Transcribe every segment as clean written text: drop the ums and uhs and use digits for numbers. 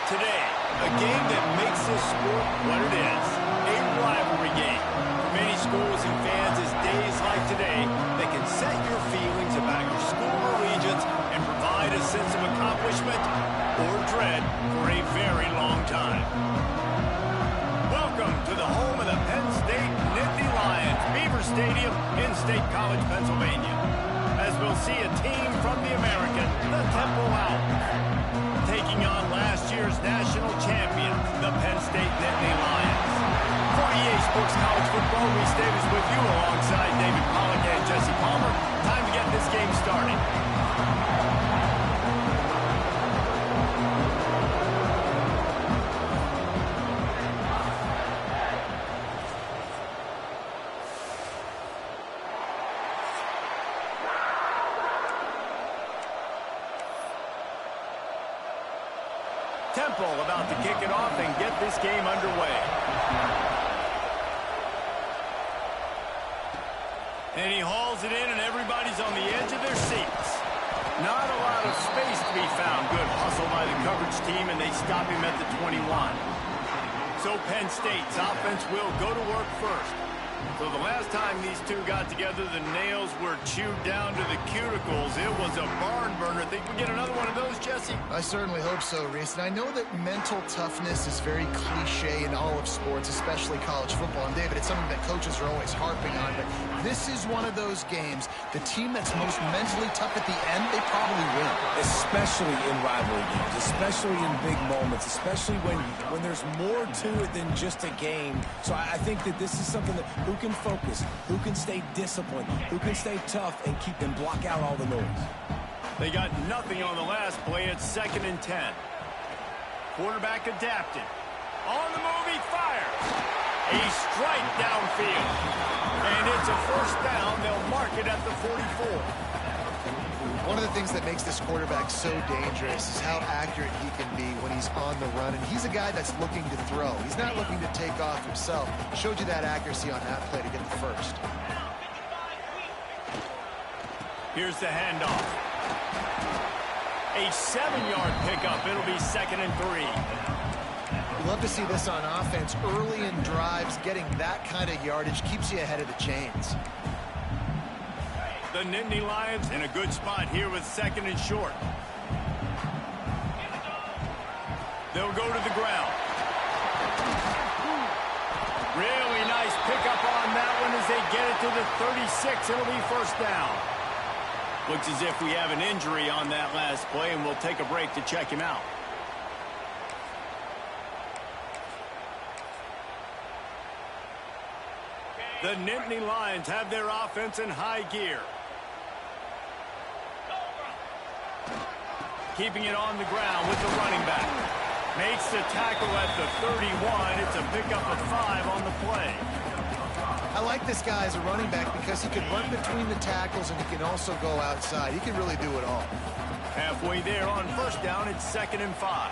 Today, a game that makes this sport what it is, a rivalry game. For many schools and fans, it's days like today that can set your feelings about your school allegiance and provide a sense of accomplishment or dread for a very long time. Welcome to the home of the Penn State Nittany Lions, Beaver Stadium in State College, Pennsylvania, as we'll see a team from the American, the Temple Owls, taking on last year's national champion, the Penn State Nittany Lions. For EA Sports College Football, Reese Davis with you alongside David Pollack and Jesse Palmer. Time to get this game started. Temple about to kick it off and get this game underway. And he hauls it in, and everybody's on the edge of their seats. Not a lot of space to be found. Good hustle by the coverage team, and they stop him at the 21. So Penn State's offense will go to work first. So the last time these two got together, the nails were chewed down to the cuticles. It was a barn burner. Think we get another one of those, Jesse? I certainly hope so, Reese. And I know that mental toughness is very cliche in all of sports, especially college football. And David, it's something that coaches are always harping on. But this is one of those games, the team that's most mentally tough at the end, they probably win. Especially in rivalry games, especially in big moments, especially when there's more to it than just a game. So I think that this is something that who can focus, who can stay disciplined, who can stay tough and keep and block out all the noise. They got nothing on the last play. It's 2nd and 10. Quarterback adapted. On the move, he fires. A strike downfield. And it's a first down. They'll mark it at the 44. One of the things that makes this quarterback so dangerous is how accurate he can be when he's on the run. And he's a guy that's looking to throw. He's not looking to take off himself. Showed you that accuracy on that play to get the first. Here's the handoff. A 7-yard pickup. It'll be 2nd and 3. We love to see this on offense. Early in drives, getting that kind of yardage keeps you ahead of the chains. The Nittany Lions in a good spot here with 2nd and short. They'll go to the ground. Really nice pickup on that one as they get it to the 36. It'll be first down. Looks as if we have an injury on that last play, and we'll take a break to check him out. The Nittany Lions have their offense in high gear. Keeping it on the ground with the running back. Makes the tackle at the 31. It's a pickup of 5 on the play. I like this guy as a running back because he can run between the tackles and he can also go outside. He can really do it all. Halfway there on first down, it's 2nd and 5.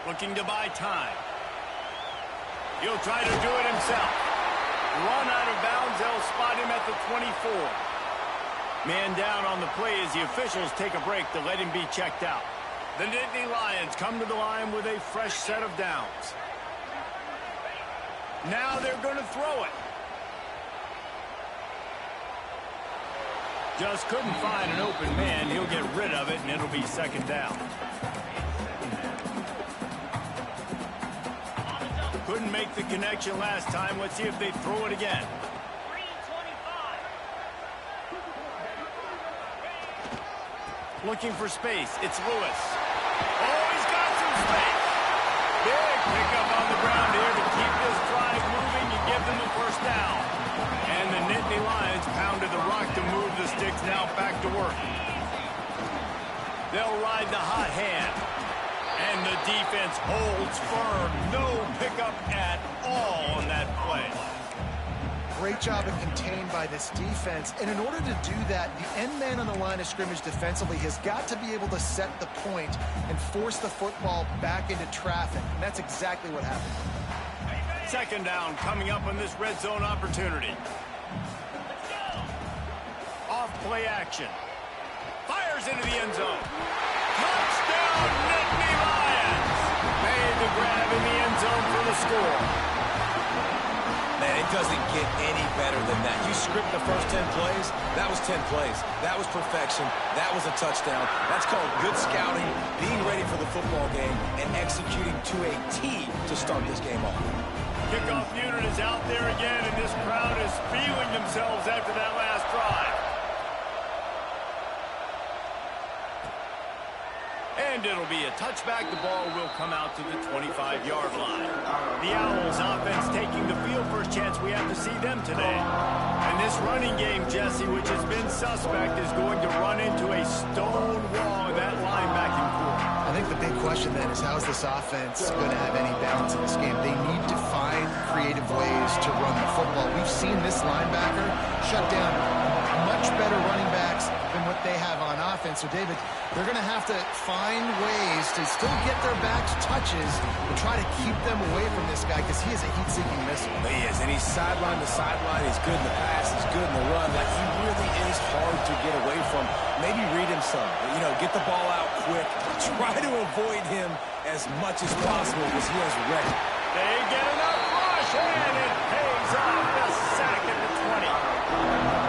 Looking to buy time. He'll try to do it himself. Run out of bounds. They'll spot him at the 24. Man down on the play as the officials take a break to let him be checked out. The Nittany Lions come to the line with a fresh set of downs. Now they're going to throw it. Just couldn't find an open man. He'll get rid of it, and it'll be 2nd down. Couldn't make the connection last time. Let's see if they throw it again. Looking for space. It's Lewis. Oh, he's got some space. Big pickup on the ground here to keep this drive moving and give them the first down. And the Nittany Lions pounded the rock to move the sticks. Now back to work. They'll ride the hot hand. And the defense holds firm. No pickup at all on that play. Great job of contained by this defense. And in order to do that, the end man on the line of scrimmage defensively has got to be able to set the point and force the football back into traffic. And that's exactly what happened. 2nd down coming up on this red zone opportunity. Off play action. Fires into the end zone. Touchdown, Nittany Lions! score. Man, it doesn't get any better than that. You script the first 10 plays, that was 10 plays. That was perfection. That was a touchdown. That's called good scouting, being ready for the football game, and executing to a T to start this game off. Kickoff unit is out there again, and this crowd is feeling themselves after that last drive. And it'll be a touchback. The ball will come out to the 25-yard line. The Owls offense taking the field. First chance we have to see them today. And this running game, Jesse, which has been suspect, is going to run into a stone wall in that linebacking core. I think the big question then is, how is this offense going to have any balance in this game? They need to find creative ways to run the football. We've seen this linebacker shut down much better running backs than what they have on offense. So, David, they're going to have to find ways to still get their backs touches and try to keep them away from this guy, because he is a heat-seeking missile. He is, and he's sideline to sideline. He's good in the pass. He's good in the run. Like, he really is hard to get away from. Maybe read him some. You know, get the ball out quick. Try to avoid him as much as possible, because he has wrecked. They get enough rush, and it pays off. The sack at the 20.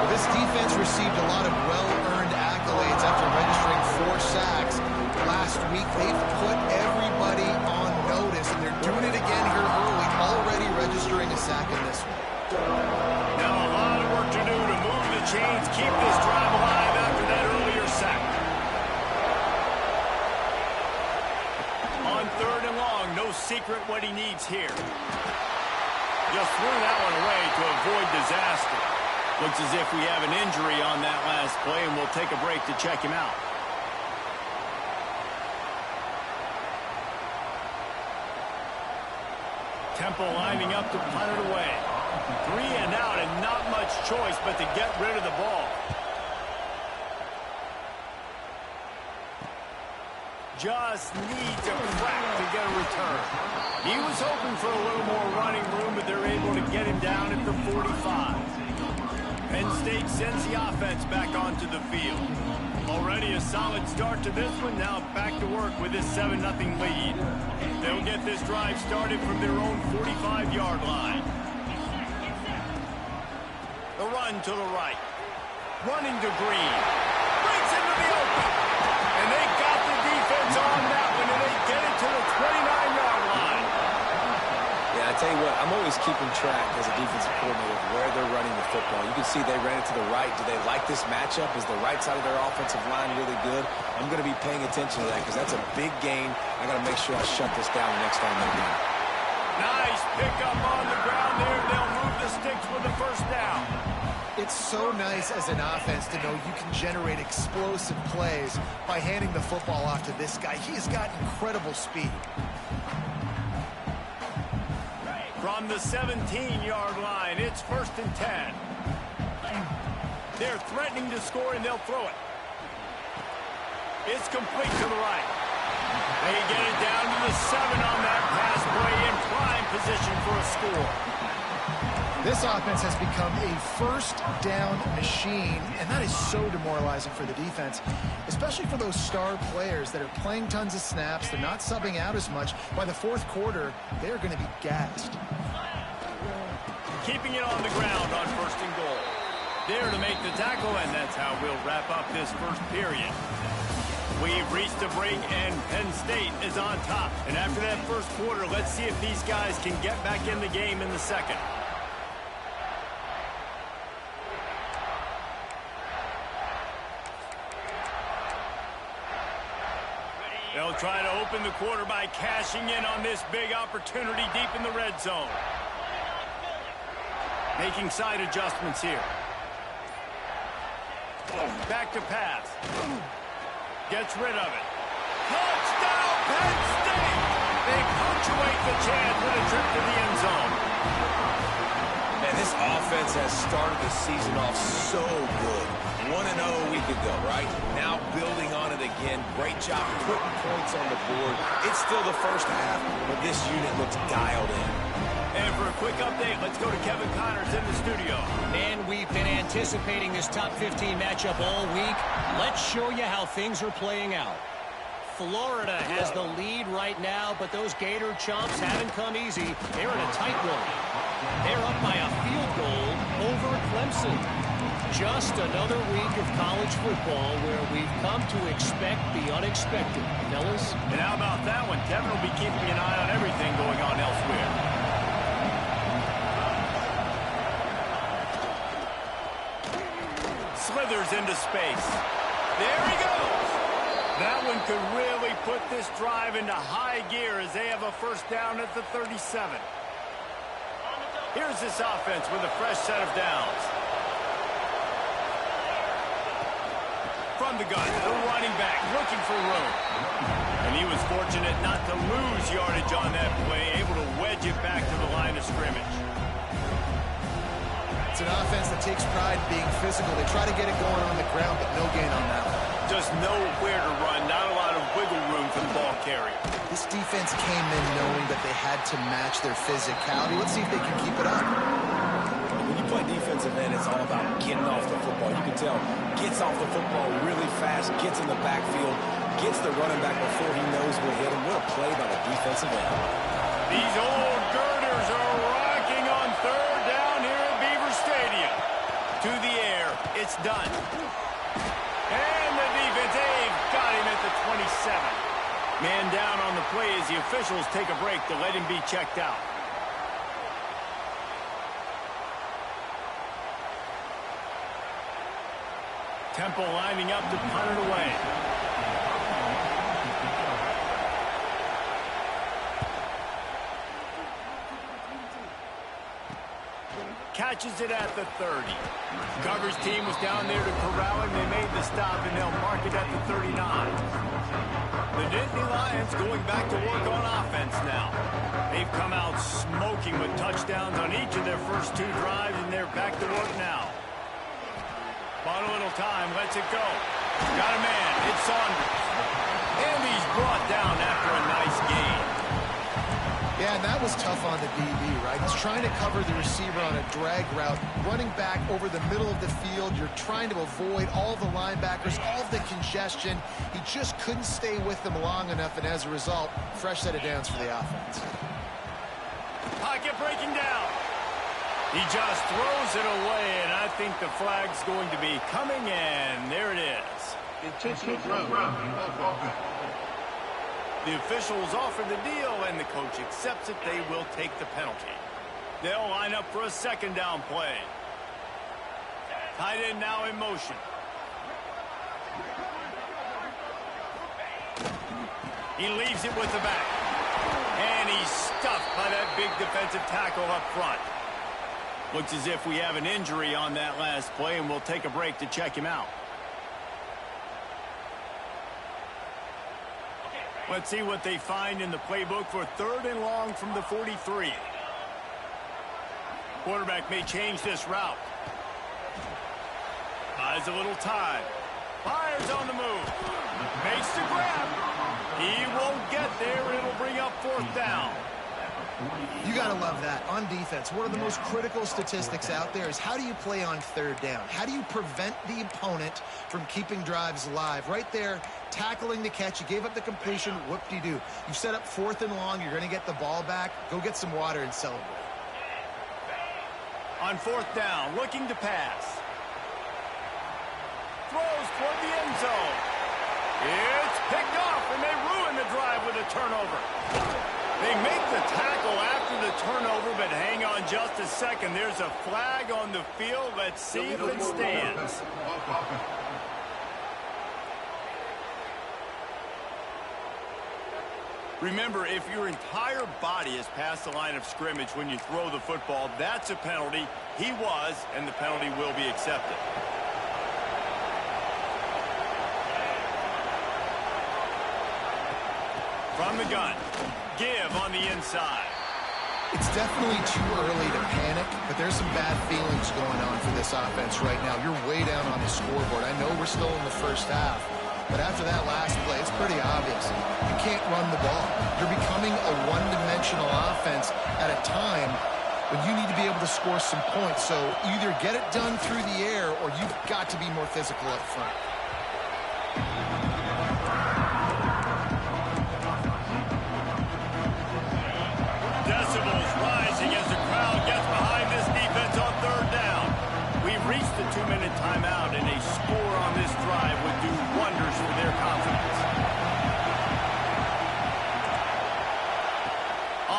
Well, this defense received a lot of well-earned accolades after registering 4 sacks. Last week, they've put everybody on notice, and they're doing it again here early, already registering a sack in this one. Now a lot of work to do to move the chains, keep this drive alive after that earlier sack. On 3rd and long, no secret what he needs here. Just threw that one away to avoid disaster. Looks as if we have an injury on that last play, and we'll take a break to check him out. Temple lining up to punt it away. 3 and out, and not much choice but to get rid of the ball. Just needs a crack to get a return. He was hoping for a little more running room, but they're able to get him down at the 45. Penn State sends the offense back onto the field. Already a solid start to this one. Now back to work with this 7-0 lead. They'll get this drive started from their own 45-yard line. The run to the right. Running to Green. Breaks into the open. And they got the defense on that one, and they get it to the 29-yard line. Yeah, I tell you what, I'm always keeping track as a defensive coordinator of where they're running the football. You can see they ran it to the right. Do they like this matchup? Is the right side of their offensive line really good? I'm going to be paying attention to that, because that's a big gain. I got to make sure I shut this down the next time they do. Nice pickup on the ground there. They'll move the sticks with the first down. It's so nice as an offense to know you can generate explosive plays by handing the football off to this guy. He's got incredible speed. From the 17-yard line, it's 1st and 10. They're threatening to score, and they'll throw it. It's complete to the right. They get it down to the 7 on that pass play, in prime position for a score. This offense has become a first down machine, and that is so demoralizing for the defense, especially for those star players that are playing tons of snaps. They're not subbing out as much. By the 4th quarter, they're going to be gassed. Keeping it on the ground on 1st and goal. There to make the tackle, and that's how we'll wrap up this first period. We've reached a break, and Penn State is on top. And after that first quarter, let's see if these guys can get back in the game in the second. They'll try to open the quarter by cashing in on this big opportunity deep in the red zone. Making side adjustments here. Back to pass. Gets rid of it. Touchdown, Penn State! They punctuate the chance with a trip to the end zone. Man, this offense has started the season off so good. 1-0 a week ago, right? Now building on it again. Great job putting points on the board. It's still the first half, but this unit looks dialed in. And for a quick update, let's go to Kevin Connors in the studio. And we've been anticipating this top 15 matchup all week. Let's show you how things are playing out. Florida has the lead right now, but those Gator chumps haven't come easy. They're in a tight one. They're up by a field goal over Clemson. Just another week of college football where we've come to expect the unexpected, fellas. And how about that one? Kevin will be keeping an eye on everything going on elsewhere. Slithers into space. There he goes. That one could really put this drive into high gear as they have a first down at the 37. Here's this offense with a fresh set of downs. From the gun, the running back looking for room. And he was fortunate not to lose yardage on that play, able to wedge it back to the line of scrimmage. It's an offense that takes pride in being physical. They try to get it going on the ground, but no gain on that one. Just know where to run, not a lot of wiggle room for the ball carrier. This defense came in knowing that they had to match their physicality. Let's see if they can keep it up. When you play defensive end, it's all about getting off the football. You can tell, gets off the football really fast, gets in the backfield, gets the running back before he knows we'll hit him. What a play by the defensive end. These old girders are rocking on third down here at Beaver Stadium. To the air, it's done. And the defense, they've got him at the 27. Man down on the play as the officials take a break to let him be checked out. Temple lining up to punt it away. Catches it at the 30. Coverage team was down there to corral him. They made the stop, and they'll mark it at the 39. The Nittany Lions going back to work on offense now. They've come out smoking with touchdowns on each of their first two drives, and they're back to work now. Bought a little time, lets it go. Got a man, it's Saunders. And he's brought down after a nice gain. Yeah, and that was tough on the DB, right? He's trying to cover the receiver on a drag route, running back over the middle of the field. You're trying to avoid all the linebackers, all of the congestion. He just couldn't stay with them long enough, and as a result, fresh set of downs for the offense. Pocket breaking down. He just throws it away, and I think the flag's going to be coming in. There it is. Intentional throw. The officials offer the deal, and the coach accepts it. They will take the penalty. They'll line up for a second down play. Tight end now in motion. He leaves it with the back. And he's stuffed by that big defensive tackle up front. Looks as if we have an injury on that last play, and we'll take a break to check him out. Let's see what they find in the playbook for third and long from the 43. Quarterback may change this route. Buys a little time. Fires on the move. Makes the grab. He won't get there. It'll bring up fourth down. You got to love that. On defense, one of the most critical statistics out there is how do you play on third down? How do you prevent the opponent from keeping drives alive? Right there, tackling the catch. You gave up the completion. Whoop-de-doo. You set up fourth and long. You're going to get the ball back. Go get some water and celebrate. On fourth down, looking to pass. Throws toward the end zone. It's picked off, and they ruin the drive with a turnover. They make the tackle after the turnover, but hang on just a second. There's a flag on the field. Let's see if it stands. Remember, if your entire body is past the line of scrimmage when you throw the football, that's a penalty. He was, and the penalty will be accepted. From the gun. Give on the inside. It's definitely too early to panic, but there's some bad feelings going on for this offense right now. You're way down on the scoreboard. I know we're still in the first half, but after that last play, it's pretty obvious. You can't run the ball. You're becoming a one-dimensional offense at a time when you need to be able to score some points. So either get it done through the air or you've got to be more physical up front.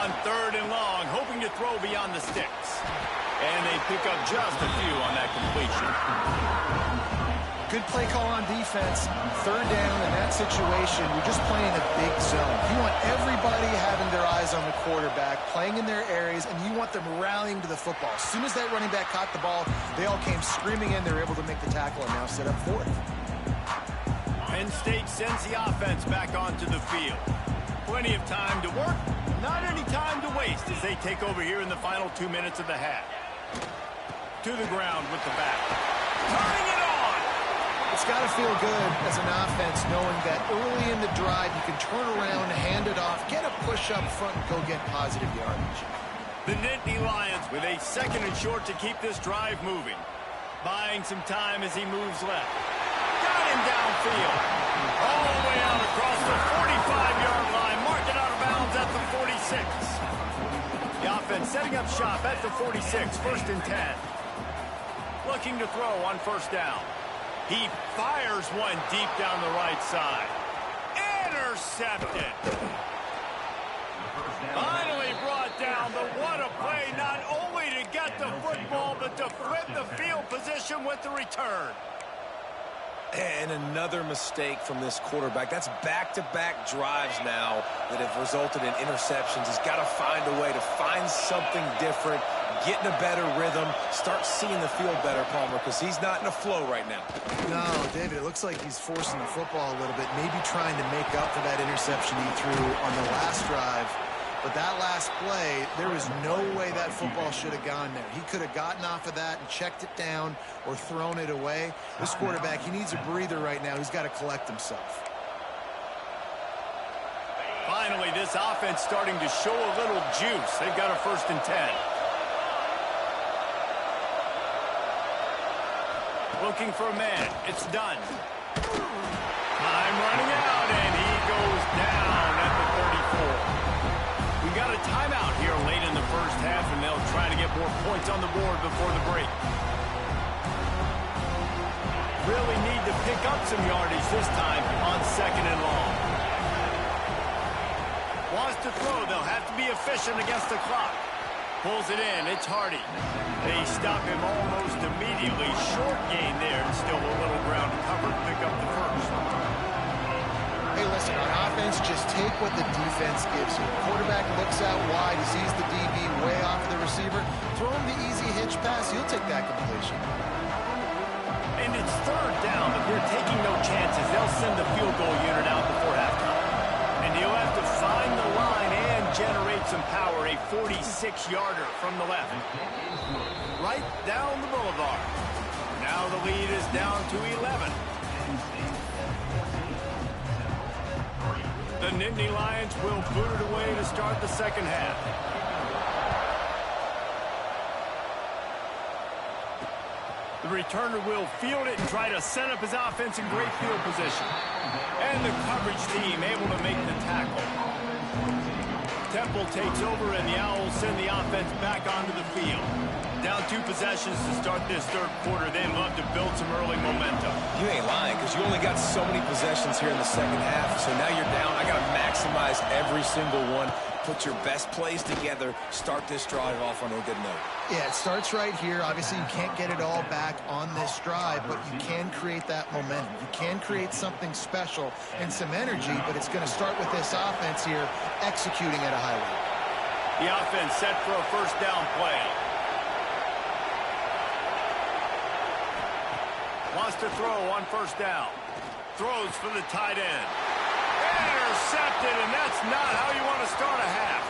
on 3rd and long, hoping to throw beyond the sticks. And they pick up just a few on that completion. Good play call on defense. 3rd down in that situation, you're just playing a big zone. You want everybody having their eyes on the quarterback, playing in their areas, and you want them rallying to the football. As soon as that running back caught the ball, they all came screaming in. They were able to make the tackle and now set up 4th. Penn State sends the offense back onto the field. Plenty of time to work, not any time to waste as they take over here in the final 2 minutes of the half. To the ground with the back. Turning it on! It's got to feel good as an offense knowing that early in the drive you can turn around, hand it off, get a push up front, and go get positive yardage. The Nittany Lions with a 2nd and short to keep this drive moving. Buying some time as he moves left. Got him downfield. All the way out across the 45-yard line. Marking out of bounds at the 46. The offense setting up shop at the 46. 1st and 10. Looking to throw on 1st down. He fires one deep down the right side. Intercepted. Finally brought down, but what a play, not only to get the football, but to flip the field position with the return. And another mistake from this quarterback. That's back-to-back drives now that have resulted in interceptions. He's got to find a way to find something different, get in a better rhythm, start seeing the field better, Palmer, because he's not in a flow right now. No, David, it looks like he's forcing the football a little bit, maybe trying to make up for that interception he threw on the last drive. But that last play, there was no way that football should have gone there. He could have gotten off of that and checked it down or thrown it away. This quarterback, he needs a breather right now. He's got to collect himself. Finally, this offense starting to show a little juice. They've got a 1st and 10. Looking for a man. It's done. Time running out, and he goes down at the 34. We got a timeout here late in the 1st half, and they'll try to get more points on the board before the break. Really need to pick up some yardage this time on 2nd and long. Wants to throw. They'll have to be efficient against the clock. Pulls it in. It's Hardy. They stop him almost immediately. Short gain there, and still a little ground to cover to pick up the 1st. Hey, listen, on offense, just take what the defense gives you. Quarterback looks out wide. He sees the DB way off of the receiver. Throw him the easy hitch pass. He'll take that completion. And it's 3rd down, but they're taking no chances. They'll send the field goal unit out before halftime. And he'll have to find the line and generate some power. A 46-yarder from the left. Right down the boulevard. Now the lead is down to 11. The Nittany Lions will boot it away to start the 2nd half. The returner will field it and try to set up his offense in great field position. And the coverage team able to make the tackle. Temple takes over, and the Owls send the offense back onto the field. Down 2 possessions to start this 3rd quarter. They'd love to build some early momentum. You ain't lying, because you only got so many possessions here in the 2nd half, so now you're down. I got to maximize every single one. Put your best plays together. Start this drive off on a good note. Yeah, it starts right here. Obviously, you can't get it all back on this drive, but you can create that momentum. You can create something special and some energy, but it's going to start with this offense here executing at a high rate. The offense set for a 1st down play. Wants to throw on 1st down. Throws for the tight end. Intercepted, and that's not how you want to start a half.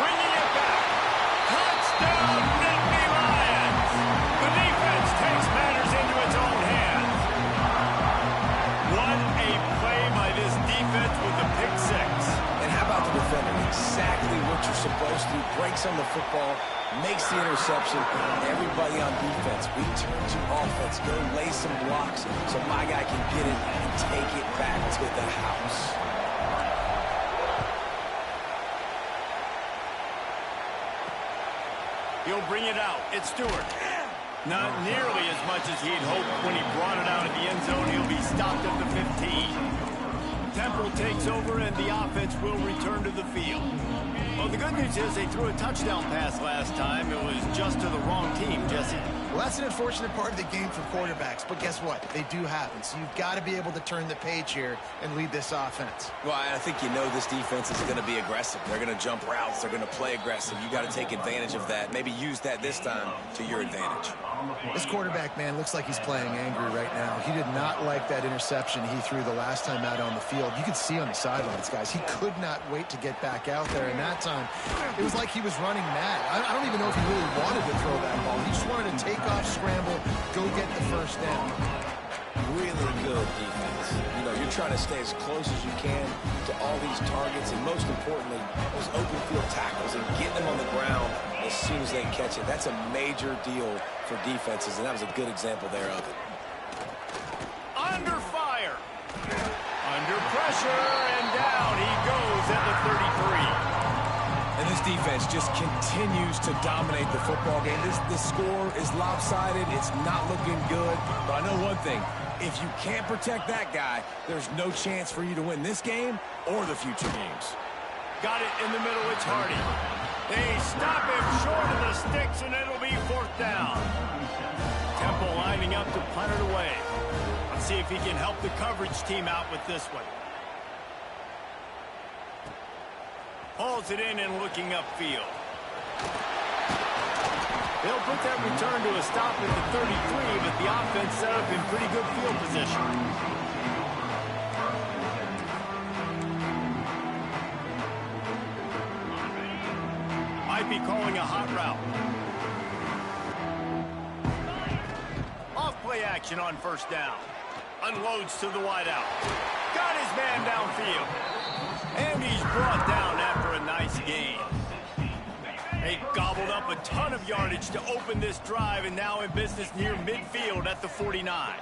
Bringing it back. Touchdown, Nittany Lions. The defense takes matters into its own hands. What a play by this defense with the pick 6. And how about the defender? Exactly what you're supposed to do. Breaks on the football, makes the interception. Everybody on defense, we turn to offense. Go lay some blocks so my guy can get it and take it back to the house. He'll bring it out. It's Stewart. Not nearly as much as he'd hoped when he brought it out of the end zone. He'll be stopped at the 15. Temple takes over, and the offense will return to the field. Well, the good news is they threw a touchdown pass last time. It was just to the wrong team, Jesse. Well, that's an unfortunate part of the game for quarterbacks, but guess what? They do happen, so you've got to be able to turn the page here and lead this offense. Well, I think you know this defense is going to be aggressive. They're going to jump routes. They're going to play aggressive. You got to take advantage of that. Maybe use that this time to your advantage. This quarterback, man, looks like he's playing angry right now. He did not like that interception he threw the last time out on the field. You could see on the sidelines, guys. He could not wait to get back out there, and that time, it was like he was running mad. I don't even know if he really wanted to throw that ball. He just wanted to take off, scramble, go get the first down. Really good defense. You know, you're trying to stay as close as you can to all these targets, and most importantly, those open field tackles and getting them on the ground as soon as they catch it. That's a major deal for defenses, and that was a good example there of it. Under fire. Under pressure, and down he goes at the 33. And this defense just continues to dominate the football game. This score is lopsided. It's not looking good. But I know one thing. If you can't protect that guy, there's no chance for you to win this game or the future games. Got it in the middle. It's Hardy. They stop him short of the sticks, and it'll be 4th down. Temple lining up to punt it away. Let's see if he can help the coverage team out with this one. Hauls it in and looking upfield. They'll put that return to a stop at the 33, but the offense set up in pretty good field position. Might be calling a hot route. Off play action on 1st down. Unloads to the wideout. Got his man downfield. And he's brought down after a nice gain. They gobbled up a ton of yardage to open this drive, and now in business near midfield at the 49.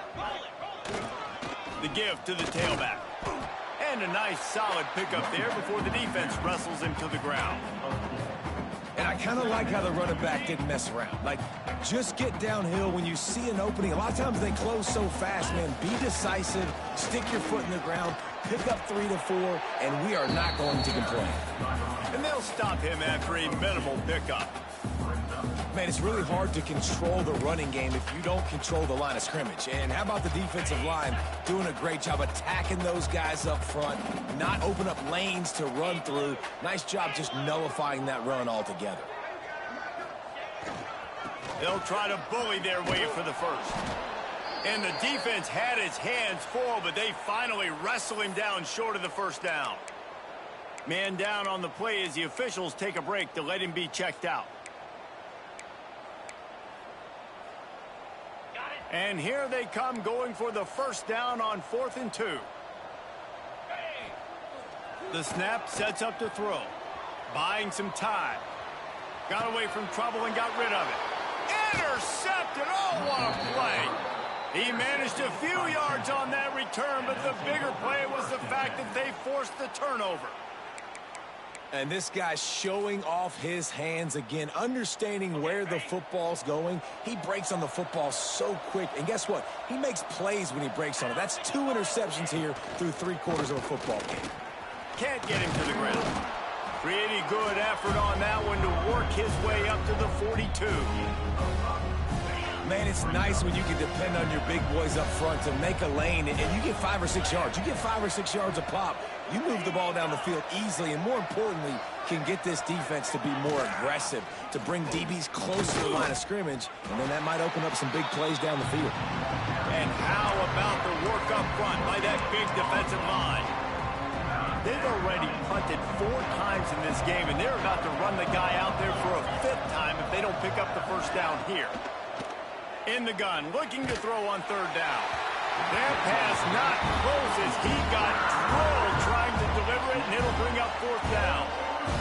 The give to the tailback. And a nice solid pickup there before the defense wrestles him to the ground. And I kind of like how the running back didn't mess around. Like, just get downhill when you see an opening. A lot of times they close so fast, man. Be decisive, stick your foot in the ground, pick up 3 to 4, and we are not going to complain. And they'll stop him after a minimal pickup. Man, it's really hard to control the running game if you don't control the line of scrimmage. And how about the defensive line doing a great job attacking those guys up front, not open up lanes to run through. Nice job just nullifying that run altogether. They'll try to bully their way for the first. And the defense had its hands full, but they finally wrestle him down short of the 1st down. Man down on the play as the officials take a break to let him be checked out. And here they come going for the 1st down on 4th and 2. The snap sets up to throw. Buying some time. Got away from trouble and got rid of it. Intercepted! Oh, what a play! He managed a few yards on that return, but the bigger play was the fact that they forced the turnover. And this guy's showing off his hands again, understanding where the football's going. He breaks on the football so quick. And guess what? He makes plays when he breaks on it. That's 2 interceptions here through 3/4 of a football game. Can't get him to the ground. Pretty good effort on that one to work his way up to the 42. Man, it's nice when you can depend on your big boys up front to make a lane, and you get 5 or 6 yards. You get 5 or 6 yards a pop. You move the ball down the field easily, and more importantly, can get this defense to be more aggressive, to bring DBs close to the line of scrimmage, and then that might open up some big plays down the field. And how about the work up front by that big defensive line? They've already punted 4 times in this game, and they're about to run the guy out there for a 5th time if they don't pick up the 1st down here. In the gun, looking to throw on 3rd down. That pass not close as he got drilled trying to deliver it, and it'll bring up 4th down.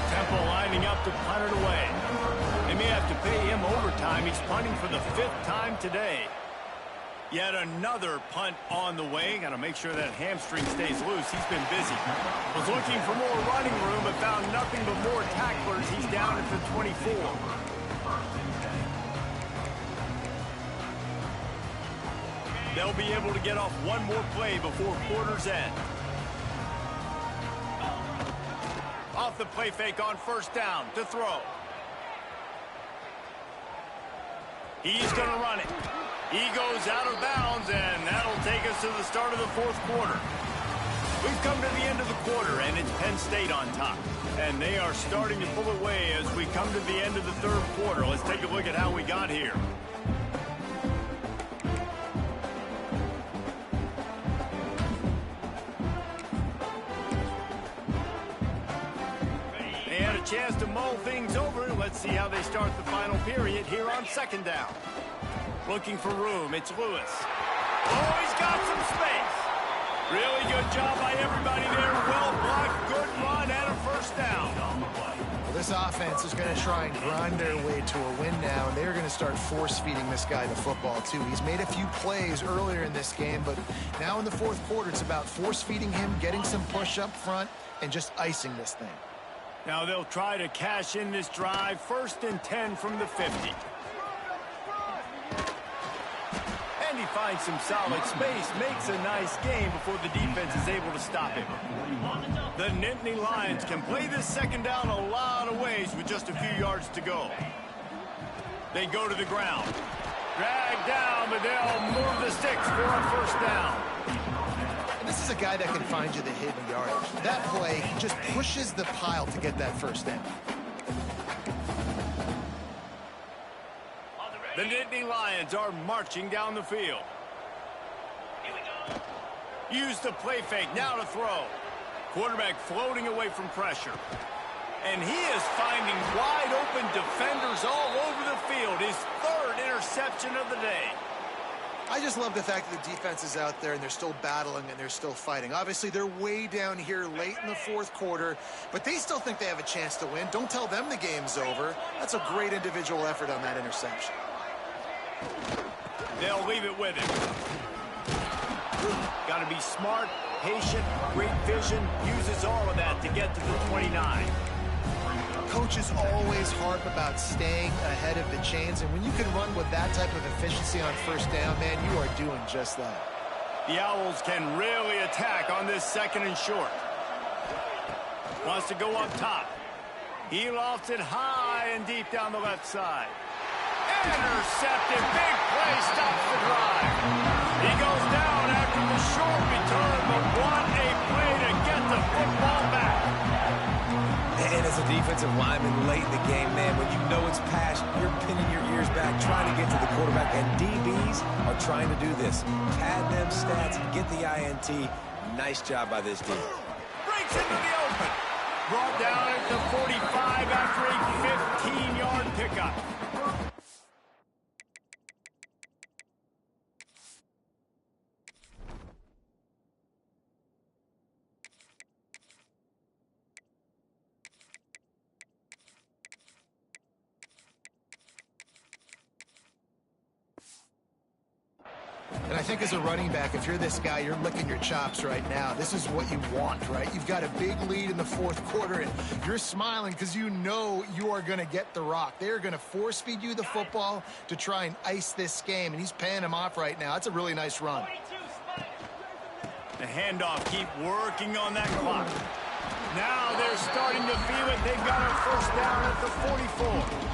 Temple lining up to punt it away. They may have to pay him overtime. He's punting for the 5th time today. Yet another punt on the way. Got to make sure that hamstring stays loose. He's been busy. Was looking for more running room, but found nothing but more tacklers. He's down at the 24. They'll be able to get off one more play before quarter's end. the play fake on first down to throw. He's going to run it. He goes out of bounds, and that'll take us to the start of the fourth quarter. We've come to the end of the quarter, and it's Penn State on top. And they are starting to pull away as we come to the end of the third quarter. Let's take a look at how we got here. They had a chance to mull things over. Let's see how they start the final period here on second down. Looking for room, it's Lewis. Oh, he's got some space. Really good job by everybody there. Well blocked, good run, and a first down. Well, this offense is going to try and grind their way to a win now, and they're going to start force-feeding this guy the football, too. He's made a few plays earlier in this game, but now in the fourth quarter, it's about force-feeding him, getting some push up front, and just icing this thing. Now they'll try to cash in this drive. 1st and 10 from the 50. And he finds some solid space, makes a nice game before the defense is able to stop him. The Nittany Lions can play this second down a lot of ways with just a few yards to go. They go to the ground. Drag down, but they'll move the sticks for a first down. And this is a guy that can find you the hidden yardage. That play, he just pushes the pile to get that first down. The Nittany Lions are marching down the field. Use the play fake, now to throw. Quarterback floating away from pressure. And he is finding wide open defenders all over the field. His 3rd interception of the day. I just love the fact that the defense is out there and they're still battling and they're still fighting. Obviously, they're way down here late in the fourth quarter, but they still think they have a chance to win. Don't tell them the game's over. That's a great individual effort on that interception. They'll leave it with him. Got to be smart, patient, great vision. Uses all of that to get to the 29. Coaches always harp about staying ahead of the chains, and when you can run with that type of efficiency on first down, man, you are doing just that. The Owls can really attack on this 2nd and short. Wants to go up top. He lofts it high and deep down the left side. Intercepted. Big play stops the drive. He goes down after the short return, but what a play to get the football back. And as a defensive lineman late in the game, man, when you know it's past, you're pinning your ears back, trying to get to the quarterback, and DBs are trying to do this. Pad them stats, get the INT. Nice job by this team. Breaks into the open. Brought down at the 45 after a 15-yard pickup. And I think as a running back, if you're this guy, you're licking your chops right now. This is what you want, right? You've got a big lead in the fourth quarter, and you're smiling because you know you are going to get the rock. They're going to force-feed you the football to try and ice this game, and he's paying him off right now. That's a really nice run. The handoff, keep working on that clock. Now they're starting to feel it. They've got a first down at the 44.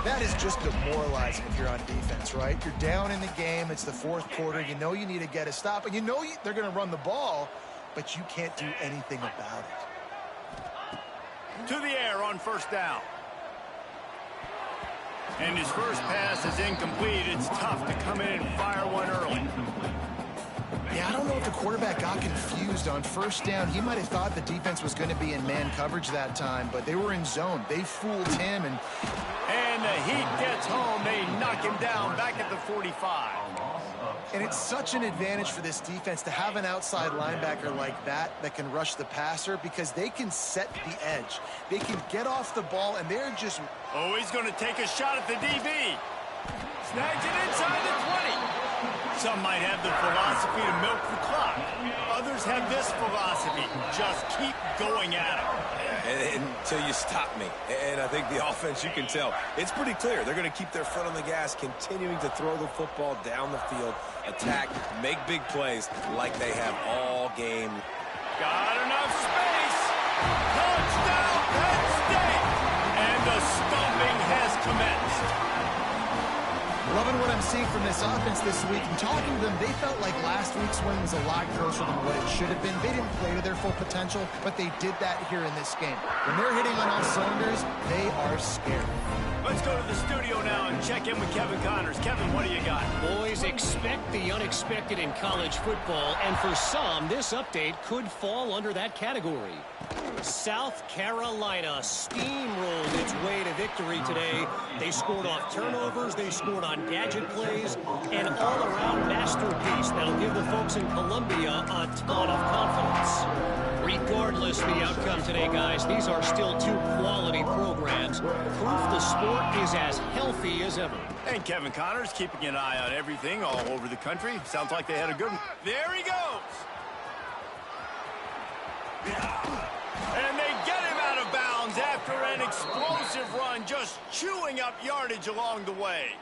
That is just demoralizing if you're on defense, right? You're down in the game. It's the fourth quarter. You know you need to get a stop, and you know they're going to run the ball, but you can't do anything about it. To the air on first down. And his first pass is incomplete. It's tough to come in and fire one early. Yeah, I don't know if the quarterback got confused on first down. He might have thought the defense was going to be in man coverage that time, but they were in zone. They fooled him, and the Heat gets home. They knock him down back at the 45. And it's such an advantage for this defense to have an outside linebacker like that can rush the passer because they can set the edge. They can get off the ball, and they're just... Oh, he's going to take a shot at the DB. Snags it inside the 20. Some might have the philosophy to milk the clock. Others have this philosophy. Just keep going at it. Until you stop me. And I think the offense, you can tell, it's pretty clear. They're going to keep their foot on the gas, continuing to throw the football down the field, attack, make big plays like they have all game. Got enough space. Touchdown! Loving what I'm seeing from this offense this week. And talking to them, they felt like last week's win was a lot closer than what it should have been. They didn't play to their full potential, but they did that here in this game. When they're hitting on all cylinders, they are scared. Let's go to the studio now and check in with Kevin Connors. Kevin, what do you got? Boys, expect the unexpected in college football, and for some, this update could fall under that category. South Carolina steamrolled its way to victory today. They scored off turnovers, they scored on gadget plays, an all-around masterpiece that'll give the folks in Columbia a ton of confidence. Regardless of the outcome today, guys, these are still two quality programs. Proof the sport is as healthy as ever. And Kevin Connors keeping an eye on everything all over the country. Sounds like they had a good one. There he goes. And they get him out of bounds after an explosive run, just chewing up yardage along the way.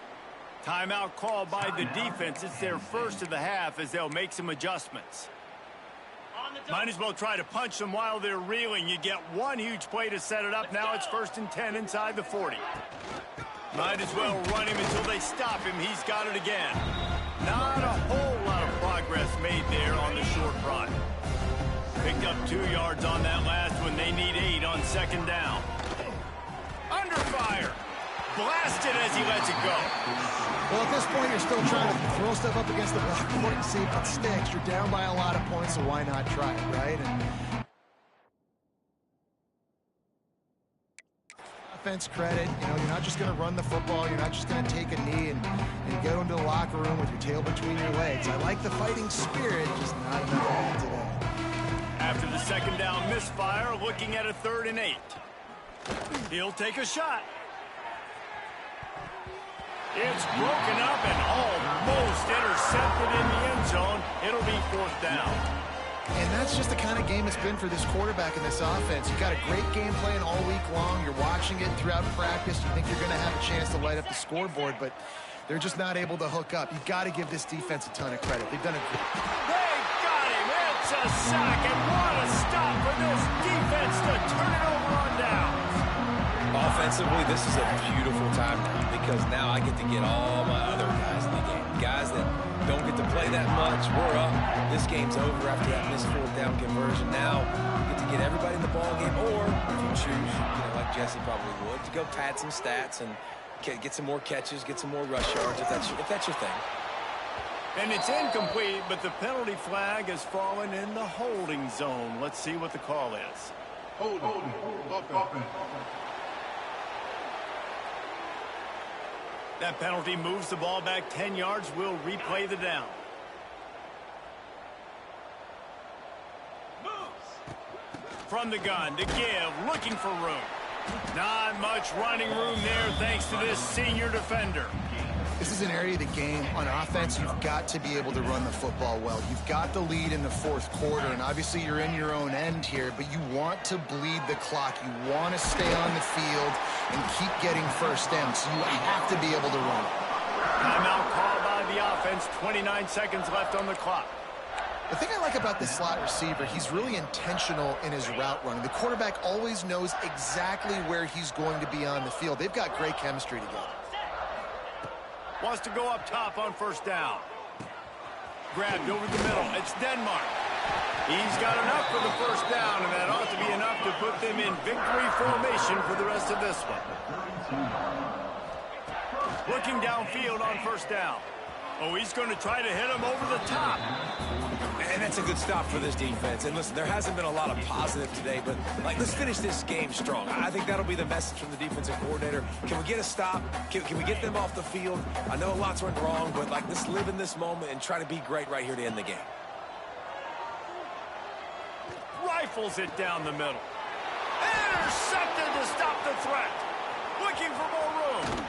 Timeout called by the defense. It's their first of the half as they'll make some adjustments. Might as well try to punch them while they're reeling. You get one huge play to set it up. Now it's 1st and 10 inside the 40. Might as well run him until they stop him. He's got it again. Not a whole lot of progress made there on the short run. Picked up 2 yards on that last one. They need 8 on 2nd down. Under fire. Blasted as he lets it go. Well, at this point, you're still trying to throw stuff up against the block court and see if it sticks. You're down by a lot of points, so why not try it, right? And offense credit, you're not just going to run the football. You're not just going to take a knee and go into the locker room with your tail between your legs. I like the fighting spirit, just not enough of it today. After the 2nd down misfire, looking at a 3rd and 8. He'll take a shot. It's broken up and almost intercepted in the end zone. It'll be 4th down. And that's just the kind of game it's been for this quarterback in this offense. You've got a great game plan all week long. You're watching it throughout practice. You think you're going to have a chance to light up the scoreboard, but they're just not able to hook up. You've got to give this defense a ton of credit. They've done a great job. They got him. It's a sack, and what a stop for this defense to turn it over on downs. Offensively, this is a beautiful time because now I get to get all my other guys in the game. Guys that don't get to play that much. We're up. This game's over after that missed 4th down conversion. Now you get to get everybody in the ball game, or if you choose, like Jesse probably would, to go pad some stats and get some more catches, get some more rush yards if that's your thing. And it's incomplete, but the penalty flag has fallen in the holding zone. Let's see what the call is. Holding. That penalty moves the ball back 10 yards. We'll replay the down. From the gun to give, looking for room. Not much running room there thanks to this senior defender. This is an area of the game on offense you've got to be able to run the football well. You've got the lead in the 4th quarter, and obviously you're in your own end here, but you want to bleed the clock. You want to stay on the field and keep getting first down, so you have to be able to run it. Timeout called by the offense. 29 seconds left on the clock. The thing I like about this slot receiver, he's really intentional in his route running. The quarterback always knows exactly where he's going to be on the field. They've got great chemistry together. Wants to go up top on 1st down. Grabbed over the middle. It's Denmark. He's got enough for the 1st down, and that ought to be enough to put them in victory formation for the rest of this one. Looking downfield on 1st down. Oh, he's going to try to hit him over the top. And that's a good stop for this defense. And listen, there hasn't been a lot of positive today, but let's finish this game strong. I think that'll be the message from the defensive coordinator. Can we get a stop? Can we get them off the field? I know lots went wrong, but let's live in this moment and try to be great right here to end the game. Rifles it down the middle. Intercepted to stop the threat. Looking for more room.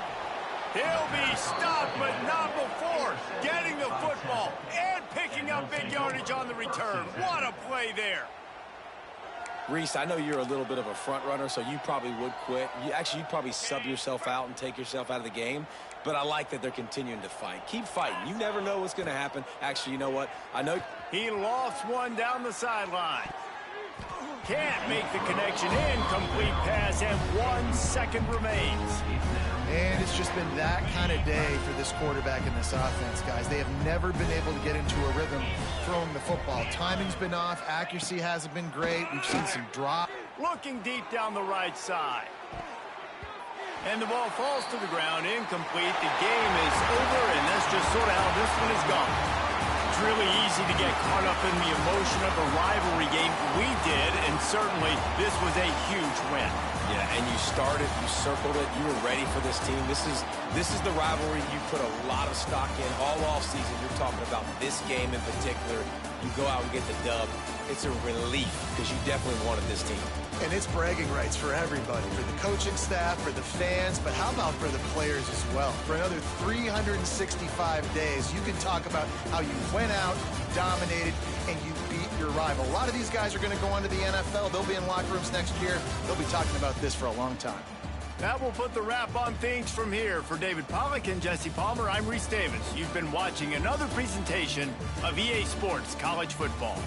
He'll be stopped, but not before getting the football and picking up big yardage on the return. What a play there. Reese, I know you're a little bit of a front runner, so you probably would quit. You'd probably sub yourself out and take yourself out of the game. But I like that they're continuing to fight. Keep fighting. You never know what's going to happen. Actually, you know what? I know he lost one down the sideline. Can't make the connection. Incomplete pass, and 1 second remains. And it's just been that kind of day for this quarterback in this offense, guys. They have never been able to get into a rhythm throwing the football. Timing's been off. Accuracy hasn't been great. We've seen some drop. Looking deep down the right side. And the ball falls to the ground, incomplete. The game is over, and that's just sort of how this one is gone. It's really easy to get caught up in the emotion of a rivalry game. We did, and certainly this was a huge win. Yeah, and you started, you circled it, you were ready for this team. This is the rivalry you put a lot of stock in all offseason. You're talking about this game in particular. You go out and get the dub. It's a relief because you definitely wanted this team. And it's bragging rights for everybody, for the coaching staff, for the fans, but how about for the players as well? For another 365 days, you can talk about how you went out, dominated, and you beat your rival. A lot of these guys are going to go on to the NFL. They'll be in locker rooms next year. They'll be talking about this for a long time. That will put the wrap on things from here. For David Pollack and Jesse Palmer, I'm Reese Davis. You've been watching another presentation of EA Sports College Football.